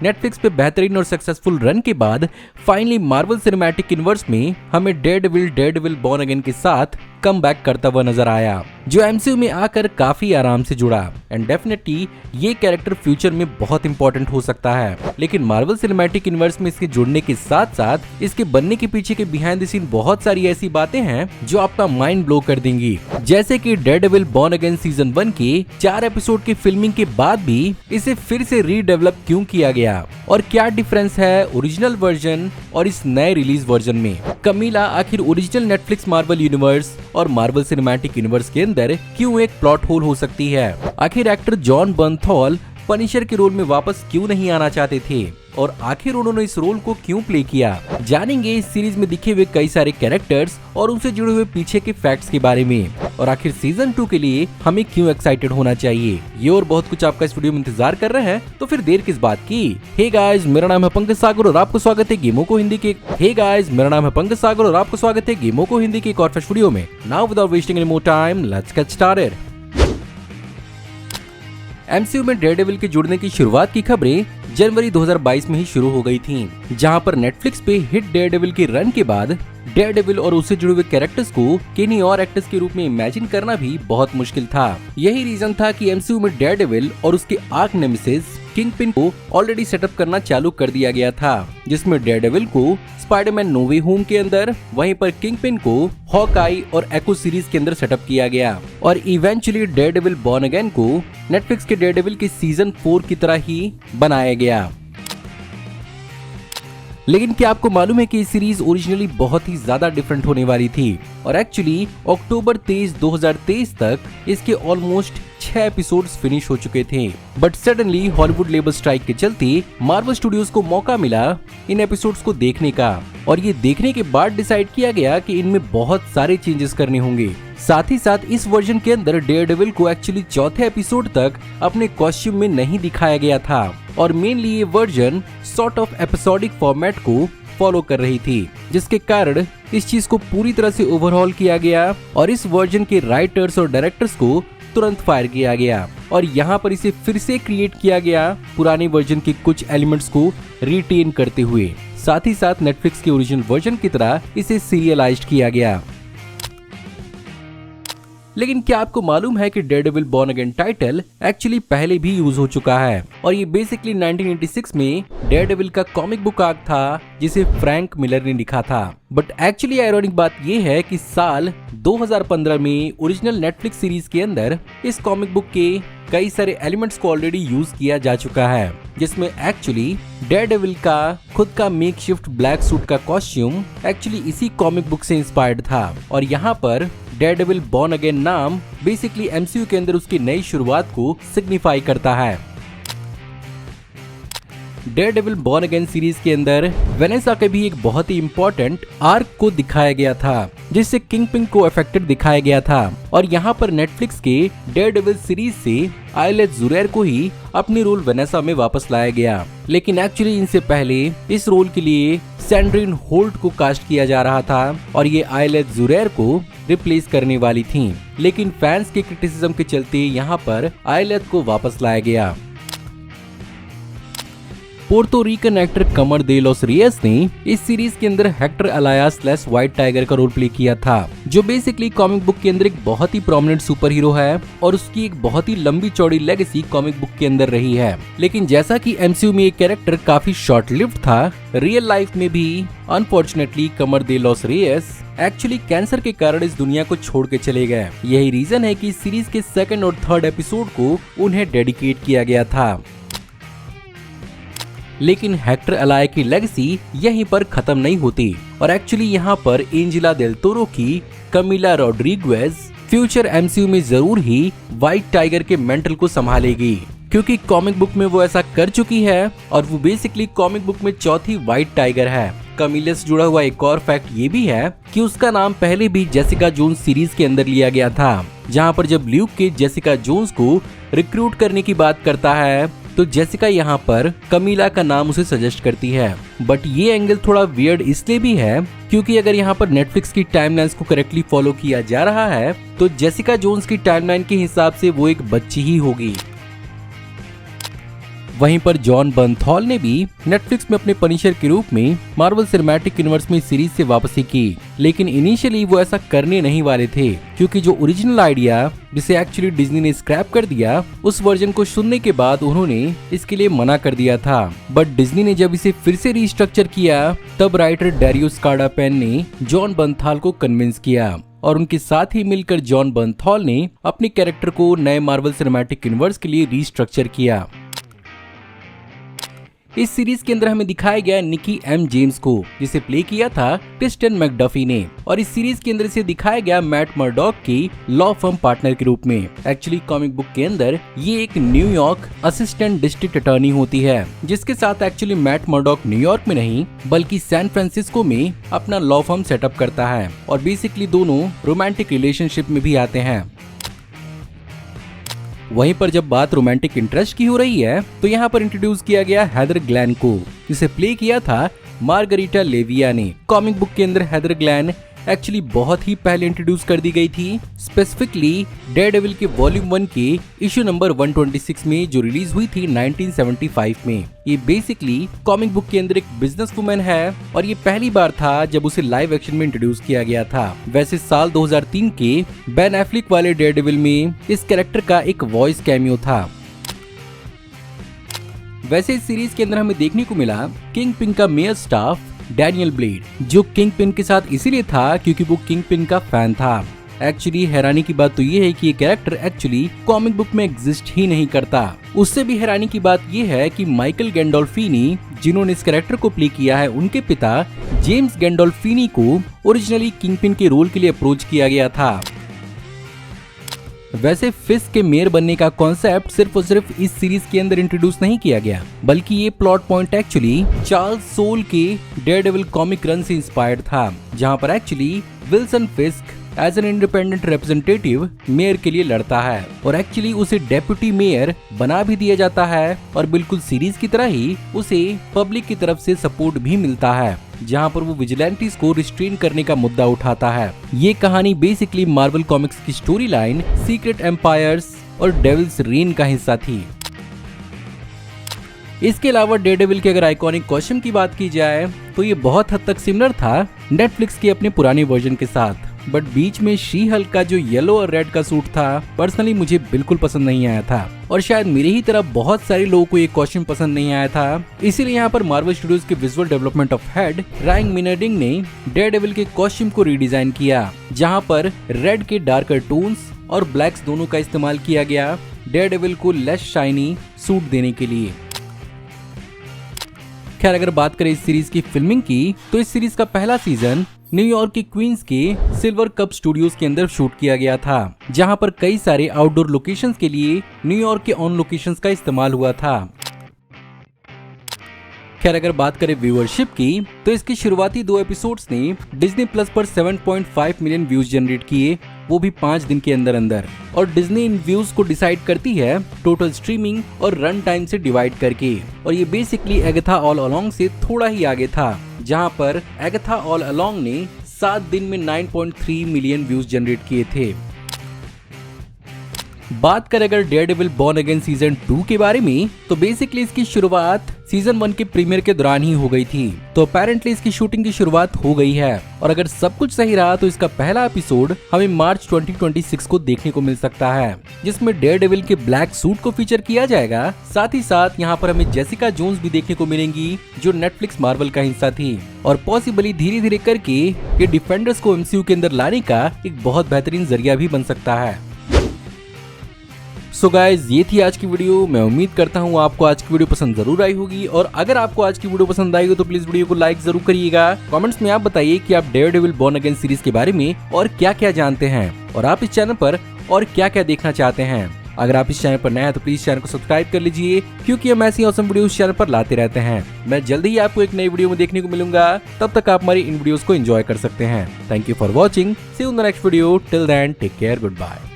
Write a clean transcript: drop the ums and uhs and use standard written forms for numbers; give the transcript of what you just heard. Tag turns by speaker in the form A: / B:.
A: Netflix पे बेहतरीन और सक्सेसफुल रन के बाद फाइनली मार्वल सिनेमैटिक यूनिवर्स में हमें डेयरडेविल बॉर्न अगेन के साथ कम बैक करता हुआ नजर आया, जो एमसीयू में आकर काफी आराम से जुड़ा एंड डेफिनेटली ये कैरेक्टर फ्यूचर में बहुत इंपॉर्टेंट हो सकता है। लेकिन मार्वल सिनेमैटिक यूनिवर्स में इसके जुड़ने के साथ साथ इसके बनने के पीछे के बिहाइंड द सीन बहुत सारी ऐसी बातें हैं जो आपका माइंड ब्लो कर देंगी, जैसे कि डेयरडेविल बॉर्न अगेन सीजन 1 के 4 एपिसोड की फिल्मिंग के बाद भी इसे फिर से रीडेवलप क्यों किया गया और क्या डिफरेंस है ओरिजिनल वर्जन और इस नए रिलीज वर्जन में। कमीला आखिर ओरिजिनल नेटफ्लिक्स मार्वल यूनिवर्स और मार्वल सिनेमैटिक यूनिवर्स के अंदर क्यों एक प्लॉट होल हो सकती है। आखिर एक्टर जॉन बर्नथॉल पनिशर के रोल में वापस क्यों नहीं आना चाहते थे और आखिर उन्होंने इस रोल को क्यों प्ले किया। जानेंगे इस सीरीज में दिखे हुए कई सारे कैरेक्टर्स और उनसे जुड़े हुए पीछे के फैक्ट्स के बारे में, और आखिर सीजन 2 के लिए हमें क्यों एक्साइटेड होना चाहिए। ये और बहुत कुछ आपका इस वीडियो में इंतजार कर रहे हैं, तो फिर देर किस बात की। हे गाइस, मेरा नाम है पंकज सागर और आपको स्वागत है गेमों को हिंदी के एक और फ्रेश वीडियो में। Now without wasting any more time, let's get started. MCU में डेयरडेविल के जुड़ने की शुरुआत की खबरें जनवरी 2022 में ही शुरू हो गई थीं, जहां पर नेटफ्लिक्स पे हिट डेयरडेविल के रन के बाद डेयरडेविल और उससे जुड़े हुए कैरेक्टर्स को किन्हीं और एक्टर्स के रूप में इमेजिन करना भी बहुत मुश्किल था। यही रीजन था कि एमसीयू में डेयरडेविल और उसके आर्क नेमेसिस किंगपिन को ऑलरेडी सेटअप करना चालू कर दिया गया था, जिसमें डेयरडेविल को स्पाइडरमैन नो वे होम के अंदर, वहीं पर किंगपिन को हॉकआई और एको सीरीज के अंदर सेटअप किया गया और इवेंचुअली डेयरडेविल बॉर्न अगेन को नेटफ्लिक्स के डेयरडेविल के सीजन 4 की तरह ही बनाया गया। लेकिन क्या आपको मालूम है कि ये सीरीज ओरिजिनली बहुत ही ज्यादा डिफरेंट होने वाली थी और एक्चुअली अक्टूबर 23, 2023 तक इसके ऑलमोस्ट 6 एपिसोड्स फिनिश हो चुके थे, but suddenly Hollywood labour strike के चलते मार्वल स्टूडियोज को मौका मिला इन एपिसोड्स को देखने का, और ये देखने के बाद डिसाइड किया गया कि इनमें बहुत सारे चेंजेस करने होंगे। साथ ही साथ इस वर्जन के अंदर डेयरडेविल को एक्चुअली चौथे एपिसोड तक अपने कॉस्ट्यूम में नहीं दिखाया गया था और मेनली ये version sort of episodic format को फॉलो कर रही थी, जिसके कारण इस चीज को पूरी तरह से ओवरहॉल किया गया और इस वर्जन के राइटर्स और डायरेक्टर्स को तुरंत फायर किया गया और यहाँ पर इसे फिर से क्रिएट किया गया पुराने वर्जन के कुछ एलिमेंट्स को रिटेन करते हुए। साथ ही साथ नेटफ्लिक्स के ओरिजिनल वर्जन की तरह इसे सीरियलाइज्ड किया गया। लेकिन क्या आपको मालूम है कि Daredevil born again title actually पहले भी यूज हो चुका है और ये बेसिकली 1986 में डेयरडेविल का कॉमिक बुक आर्क था जिसे फ्रैंक मिलर ने लिखा था। बट एक्चुअली आयरॉनिक बात ये है कि साल 2015 में ओरिजिनल नेटफ्लिक्स सीरीज के अंदर इस कॉमिक बुक के कई सारे एलिमेंट्स को ऑलरेडी यूज किया जा चुका है, जिसमें एक्चुअली डेयरडेविल का खुद का मेकशिफ्ट ब्लैक सूट का कॉस्ट्यूम एक्चुअली इसी कॉमिक बुक से इंस्पायर्ड था और यहाँ पर डेयरडेविल बॉर्न अगेन नाम बेसिकली एमसीयू के अंदर उसकी नई शुरुआत को सिग्निफाई करता है। डेयरडेविल बॉर्न अगेन सीरीज के अंदर वेनेसा के भी एक बहुत ही इंपॉर्टेंट आर्क को दिखाया गया था, जिससे किंगपिन को अफेक्टेड दिखाया गया था और यहाँ पर नेटफ्लिक्स के डेयरडेविल सीरीज से आयलेट जुरैर को ही अपनी रोल वेनेसा में वापस लाया गया। लेकिन एक्चुअली इनसे पहले इस रोल के लिए सैंड्रिन होल्ट को कास्ट किया जा रहा था और ये आयलेट जुरैर को रिप्लेस करने वाली थी, लेकिन फैंस के क्रिटिसिज्म के चलते यहाँ पर आयलेट को वापस लाया गया। पोर्तो रिकन एक्टर कमर दे लॉस रियस ने इस सीरीज के अंदर हेक्टर अलायास व्हाइट टाइगर का रोल प्ले किया था, जो बेसिकली कॉमिक बुक के अंदर एक बहुत ही प्रोमिनेंट सुपर हीरो है और उसकी एक बहुत ही लंबी चौड़ी लेगेसी कॉमिक बुक के अंदर रही है। लेकिन जैसा कि एमसीयू में ये कैरेक्टर काफी शॉर्ट लिव्ड था, रियल लाइफ में भी अनफॉर्चुनेटली कमर दे लॉस रियस एक्चुअली कैंसर के कारण इस दुनिया को छोड़ के चले गए। यही रीजन है कि सीरीज के 2nd और 3rd एपिसोड को उन्हें डेडिकेट किया गया था। लेकिन हेक्टर अलाया की लेगेसी यहीं पर खत्म नहीं होती और एक्चुअली यहाँ पर एंजेला डेल टोरो की कमीला रोड्रिगेज फ्यूचर एमसीयू में जरूर ही व्हाइट टाइगर के मेंटल को संभालेगी, क्योंकि कॉमिक बुक में वो ऐसा कर चुकी है और वो बेसिकली कॉमिक बुक में चौथी व्हाइट टाइगर है। कमीला से जुड़ा हुआ एक और फैक्ट ये भी है कि उसका नाम पहले भी जेसिका जोन्स सीरीज के अंदर लिया गया था, जहाँ पर जब ल्यूक के जेसिका जोन्स को रिक्रूट करने की बात करता है तो जेसिका यहाँ पर कमीला का नाम उसे सजेस्ट करती है। बट ये एंगल थोड़ा वियर्ड इसलिए भी है क्योंकि अगर यहाँ पर नेटफ्लिक्स की टाइमलाइंस को करेक्टली फॉलो किया जा रहा है तो जेसिका जोन्स की टाइमलाइन के हिसाब से वो एक बच्ची ही होगी। वहीं पर जॉन बर्नथॉल ने भी नेटफ्लिक्स में अपने पनिशर के रूप में मार्वल सिनेमैटिक यूनिवर्स में सीरीज से वापसी की, लेकिन इनिशियली वो ऐसा करने नहीं वाले थे क्योंकि जो ओरिजिनल आइडिया जिसे एक्चुअली डिज्नी ने स्क्रैप कर दिया, उस वर्जन को सुनने के बाद उन्होंने इसके लिए मना कर दिया था। बट डिज्नी ने जब इसे फिर से रीस्ट्रक्चर किया तब राइटर डैरियस कार्डापेन ने जॉन बर्नथॉल को कन्विंस किया और उनके साथ ही मिलकर जॉन बर्नथॉल ने अपने कैरेक्टर को नए मार्वल सिनेमैटिक यूनिवर्स के लिए रीस्ट्रक्चर किया। इस सीरीज के अंदर हमें दिखाया गया निकी एम जेम्स को, जिसे प्ले किया था क्रिस्टियन मैकडफी ने, और इस सीरीज के अंदर से दिखाया गया मैट मर्डॉक की लॉ फर्म पार्टनर के रूप में। एक्चुअली कॉमिक बुक के अंदर ये एक न्यूयॉर्क असिस्टेंट डिस्ट्रिक्ट अटॉर्नी होती है, जिसके साथ एक्चुअली मैट मर्डॉक न्यूयॉर्क में नहीं बल्कि सैन फ्रांसिस्को में अपना लॉ फर्म सेटअप करता है और बेसिकली दोनों रोमांटिक रिलेशनशिप में भी आते हैं। वहीं पर जब बात रोमांटिक इंटरेस्ट की हो रही है तो यहाँ पर इंट्रोड्यूस किया गया हेदर ग्लैन को, जिसे प्ले किया था मार्गरीटा लेविया ने। कॉमिक बुक के अंदर हेदर ग्लैन एक्चुअली बहुत ही पहले इंट्रोड्यूस कर दी गई थी, स्पेसिफिकली डेयरडेविल के वॉल्यूम 1 के इशू नंबर 126 में जो रिलीज हुई थी 1975 में। ये बेसिकली कॉमिक बुक के अंदर एक बिजनेस वुमेन है और ये पहली बार था जब उसे लाइव एक्शन में इंट्रोड्यूस किया गया था। वैसे साल 2003 के बेन एफ्लिक वाले डेयरडेविल में इस कैरेक्टर का एक वॉइस कैमियो था। वैसे इस सीरीज के अंदर हमें देखने को मिला किंगपिन का मेयर स्टाफ डैनियल ब्लेड, जो किंगपिन के साथ इसीलिए था क्योंकि वो किंगपिन का फैन था। एक्चुअली हैरानी की बात तो ये है कि ये कैरेक्टर एक्चुअली कॉमिक बुक में एग्जिस्ट ही नहीं करता। उससे भी हैरानी की बात ये है कि माइकल गैंडोल्फिनी जिन्होंने इस कैरेक्टर को प्ले किया है, उनके पिता जेम्स गैंडोल्फिनी को ओरिजिनली किंगपिन के रोल के लिए अप्रोच किया गया था। वैसे फिस्ट के मेयर बनने का कॉन्सेप्ट सिर्फ और सिर्फ इस सीरीज के अंदर इंट्रोड्यूस नहीं किया गया, बल्कि ये plot point actually Charles Soule के डेयरडेविल कॉमिक रन से इंस्पायर्ड था, जहां पर actually Wilson Fisk as an independent representative mayor के लिए लड़ता है और एक्चुअली उसे डेप्यूटी मेयर बना भी दिया जाता है और बिल्कुल सीरीज की तरह ही उसे पब्लिक की तरफ से सपोर्ट भी मिलता है, जहां पर वो विजिलेंटीज को रिस्ट्रेन करने का मुद्दा उठाता है। ये कहानी बेसिकली मार्वल कॉमिक्स की स्टोरी लाइन सीक्रेट एम्पायर्स और डेविल्स रेन का हिस्सा थी। इसके अलावा डेयरडेविल के अगर आइकॉनिक कॉस्ट्यूम की बात की जाए तो ये बहुत हद तक सिमिलर था नेटफ्लिक्स के अपने पुराने वर्जन के साथ, बट बीच में शी हल्क का जो येलो और रेड का सूट था पर्सनली मुझे बिल्कुल पसंद नहीं आया था और शायद मेरे ही तरह बहुत सारे लोगों को ये कॉस्ट्यूम पसंद नहीं आया था। इसीलिए यहाँ पर मार्वल स्टूडियोज के visual development of head Ryan Meinerding ने डेयरडेविल के कॉस्ट्यूम को रीडिजाइन किया, जहाँ पर रेड के डार्कर टोन्स और ब्लैक्स दोनों का इस्तेमाल किया गया डेयरडेविल को लेस शाइनी सूट देने के लिए। खैर अगर बात करें इस सीरीज की फिल्मिंग की तो इस सीरीज का पहला सीजन न्यूयॉर्क की क्वींस के सिल्वर कप स्टूडियोज के अंदर शूट किया गया था, जहां पर कई सारे आउटडोर लोकेशंस के लिए न्यूयॉर्क के ऑन लोकेशंस का इस्तेमाल हुआ था। खैर अगर बात करें व्यूअरशिप की तो इसके शुरुआती 2 एपिसोड्स ने डिज्नी प्लस पर 7.5 मिलियन व्यूज जनरेट किए, वो भी 5 दिन के अंदर अंदर। और डिज्नी इन व्यूज को डिसाइड करती है टोटल स्ट्रीमिंग और रन टाइम से डिवाइड करके, और ये बेसिकली एगाथा ऑल अलोंग से थोड़ा ही आगे था, जहां पर एगाथा ऑल अलोंग ने 7 दिन में 9.3 मिलियन व्यूज जनरेट किए थे। बात करें अगर डेयरडेविल बॉर्न अगेन सीजन 2 के बारे में तो बेसिकली इसकी शुरुआत सीजन 1 के प्रीमियर के दौरान ही हो गई थी, तो अपेरेंटली इसकी शूटिंग की शुरुआत हो गई है और अगर सब कुछ सही रहा तो इसका पहला एपिसोड हमें मार्च 2026 को देखने को मिल सकता है, जिसमें डेयरडेविल के ब्लैक सूट को फीचर किया जाएगा। साथ ही साथ यहाँ पर हमें जेसिका जोन्स भी देखने को मिलेंगी जो नेटफ्लिक्स मार्वल का हिस्सा थी, और पॉसिबली धीरे धीरे करके ये डिफेंडर्स को एमसीयू के अंदर लाने का एक बहुत बेहतरीन जरिया भी बन सकता है। सो गाइज ये थी आज की वीडियो। मैं उम्मीद करता हूँ आपको आज की वीडियो पसंद जरूर आई होगी, और अगर आपको आज की वीडियो पसंद आई हो तो प्लीज वीडियो को लाइक जरूर करिएगा। कमेंट्स में आप बताइए कि आप डेयरडेविल बॉर्न अगेन सीरीज के बारे में और क्या क्या जानते हैं, और आप इस चैनल पर और क्या क्या देखना चाहते हैं। अगर आप इस चैनल पर नए हैं तो प्लीज चैनल को सब्सक्राइब कर लीजिए, क्योंकि हम ऐसी ऑसम वीडियो इस चैनल पर लाते रहते हैं। मैं जल्दी ही आपको एक नई वीडियो में देखने को मिलूंगा, तब तक आप हमारी इन वीडियोस को एंजॉय कर सकते हैं। Thank you for watching, see you in the next video, till then take care, good bye.